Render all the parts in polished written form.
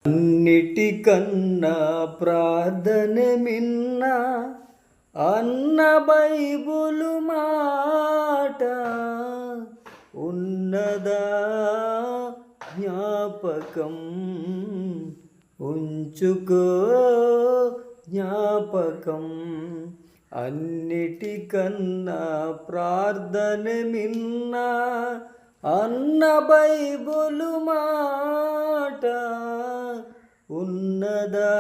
అన్నిటికన్నా ప్రార్థన మిన్న అన్న బైబులు మాట ఉన్నదా జ్ఞాపకం ఉంచుకో జ్ఞాపకం. అన్నిటికన్నా ప్రార్థన మిన్న అన్న బైబులు మాట ఉన్నదా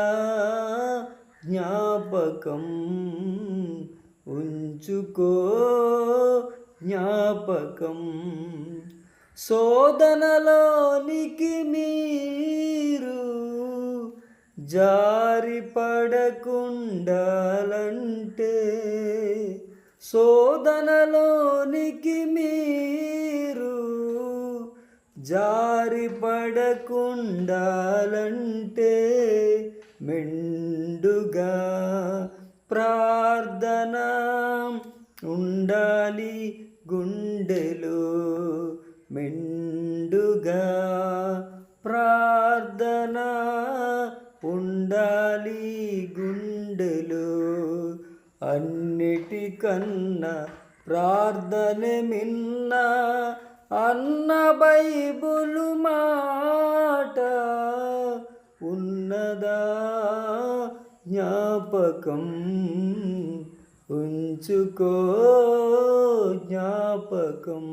జ్ఞాపకం ఉంచుకో జ్ఞాపకం. శోధనలోనికి మీరు జారి పడకుండాలంటే, శోధనలోనికి మీరు జారి పడకుండాలంటే మెండుగా ప్రార్థన ఉండాలి గుండెలో, మెండుగా ప్రార్థన ఉండాలి గుండెలో. అన్నిటికన్నా ప్రార్థన మిన్న అన్న బైబులు మాట ఉన్నదా జ్ఞాపకం ఉంచుకో జ్ఞాపకం.